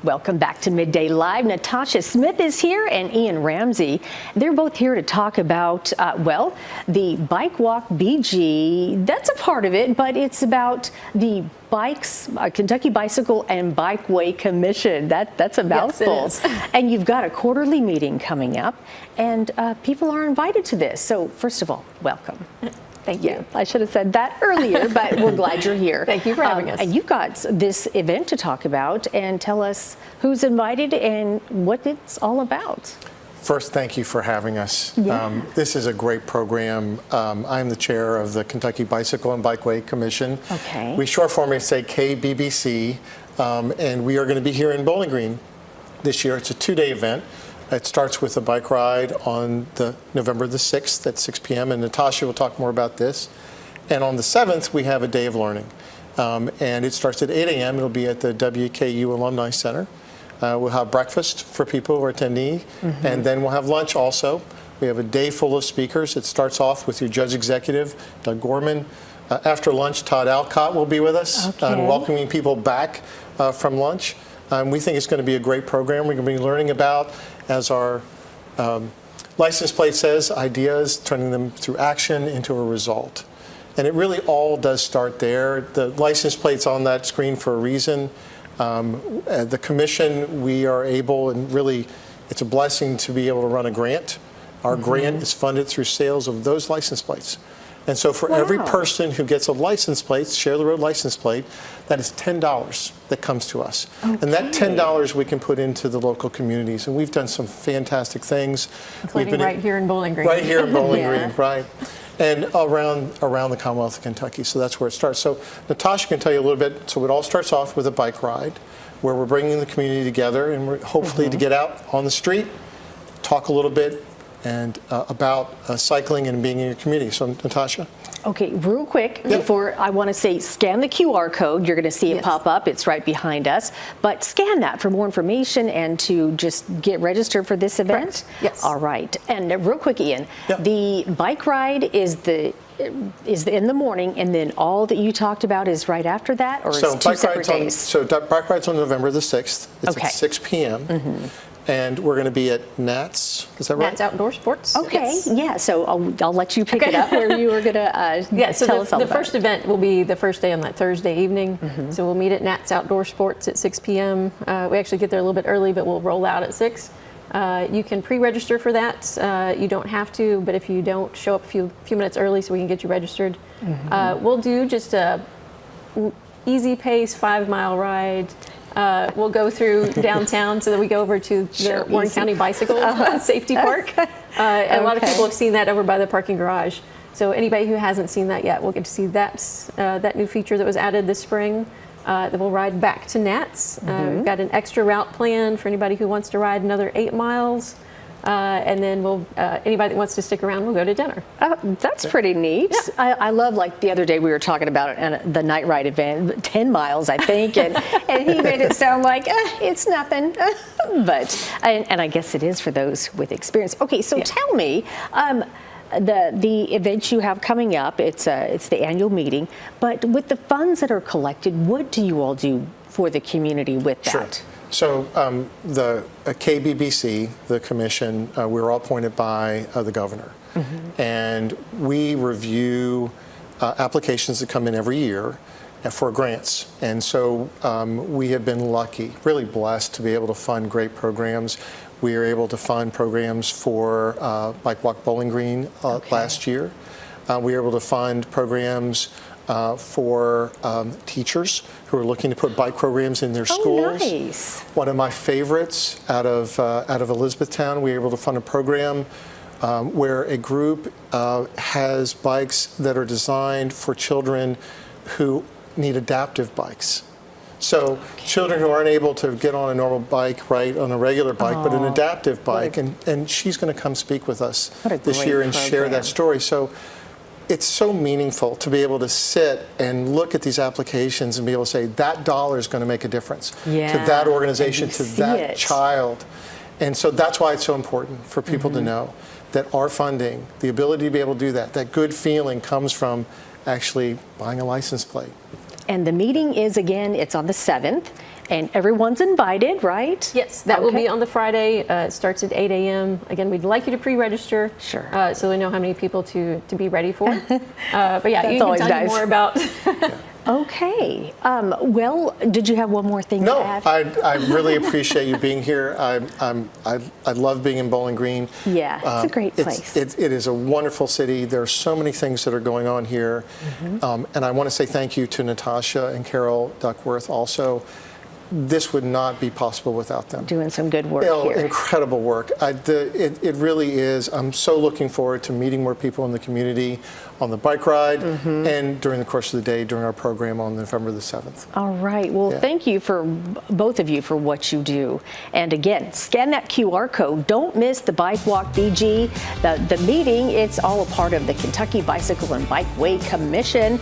Welcome back to Midday Live. Natasha Smith is here and Ian Ramsey. They're both here to talk about, well, the BikeWalk BG. That's a part of it, but it's about the Kentucky Bicycle and Bikeway Commission. That's a mouthful. Yes, it is. And you've got a quarterly meeting coming up, and people are invited to this. So first of all, welcome. Thank you. I should have said that earlier, but we're glad you're here. Thank you for having us. And you've got this event to talk about, and tell us who's invited and what it's all about. First, thank you for having us. Yeah. This is a great program. I'm the chair of the Kentucky Bicycle and Bikeway Commission. Okay. We short form say KBBC, and we are going to be here in Bowling Green this year. It's a two-day event. It starts with a bike ride on November the 6th at 6 p.m., and Natasha will talk more about this. And on the 7th, we have a day of learning. And it starts at 8 a.m. It'll be at the WKU Alumni Center. We'll have breakfast for people who are attending, and then we'll have lunch also. We have a day full of speakers. It starts off with your judge executive, Doug Gorman. After lunch, Todd Alcott will be with us, welcoming people back from lunch. We think it's going to be a great program. We're going to be learning about, as our license plate says, ideas, turning them through action into a result. And it really all does start there. The license plate's on that screen for a reason. At the commission, we are able, and really it's a blessing to be able to run a grant. Our grant is funded through sales of those license plates. And so for every person who gets a license plate, share the road license plate, that is $10 that comes to us. And that $10 we can put into the local communities. And we've done some fantastic things. Including right here in Bowling Green. Right here in Bowling Green, right. And around the Commonwealth of Kentucky. So that's where it starts. So Natasha can tell you a little bit. So it all starts off with a bike ride where we're bringing the community together, and we're hopefully to get out on the street, talk a little bit and about cycling and being in your community. So Natasha. Okay, real quick, before I want to say scan the QR code. You're going to see it pop up. It's right behind us. But scan that for more information and to just get registered for this event. Correct. Yes. All right. And real quick, Ian, the bike ride is in the morning, and then all that you talked about is right after that, or so it's two separate days? Bike ride's on November the 6th. It's at 6 p.m. And we're going to be at Nats. Is that right? Nats Outdoor Sports. Okay, yeah. So I'll let you pick it up where you were going to tell us all the about first event will be the first day on that Thursday evening. So we'll meet at Nats Outdoor Sports at 6 p.m. We actually get there a little bit early, but we'll roll out at 6. You can pre-register for that. You don't have to, but if you don't, show up a few minutes early so we can get you registered. We'll do just a easy pace 5-mile ride. We'll go through downtown so that we go over to the Warren County Bicycle Safety Park. And a lot of people have seen that over by the parking garage. So anybody who hasn't seen that yet will get to see that new feature that was added this spring. Then we'll ride back to Nats. We've got an extra route plan for anybody who wants to ride another 8 miles. And then anybody that wants to stick around will go to dinner. That's pretty neat. Yeah. I love, like the other day we were talking about the night ride event, 10 miles, I think, and he made it sound like it's nothing. But I guess it is for those with experience. Okay, so tell me, the events you have coming up, it's the annual meeting, but with the funds that are collected, what do you all do for the community with that? Sure. So the KBBC, the commission, we're all appointed by the governor. And we review applications that come in every year for grants. And so we have been lucky, really blessed to be able to fund great programs. We are able to fund programs for BikeWalk Bowling Green last year. We were able to fund programs for teachers who are looking to put bike programs in their schools. Nice. One of my favorites out of Elizabethtown, we were able to fund a program where a group has bikes that are designed for children who need adaptive bikes. So children who aren't able to get on a normal bike, right, on a regular bike, but an adaptive bike, and she's going to come speak with us this year and share that story. So it's so meaningful to be able to sit and look at these applications and be able to say that dollar is going to make a difference to that organization, to that child. And so that's why it's so important for people to know that our funding, the ability to be able to do that, that good feeling comes from actually buying a license plate. And the meeting is, again, it's on the 7th. And everyone's invited, right? Yes, that will Okay. be on the Friday. It starts at 8 a.m. Again, we'd like you to pre-register. Sure. So we know how many people to be ready for. But yeah, That's you can always tell nice. you more about. Okay. Well, did you have one more thing No, to add? I really appreciate you being here. I love being in Bowling Green. Yeah, it's a great place. It is a wonderful city. There are so many things that are going on here. And I want to say thank you to Natasha and Carol Duckworth also. This would not be possible without them. Doing some good work Oh, here. incredible work. It really is. I'm so looking forward to meeting more people in the community on the bike ride and during the course of the day during our program on November the 7th. All right. Well, Yeah. thank you for both of you for what you do. And again, scan that QR code. Don't miss the BikeWalk BG, the meeting. It's all a part of the Kentucky Bicycle and Bikeway Commission.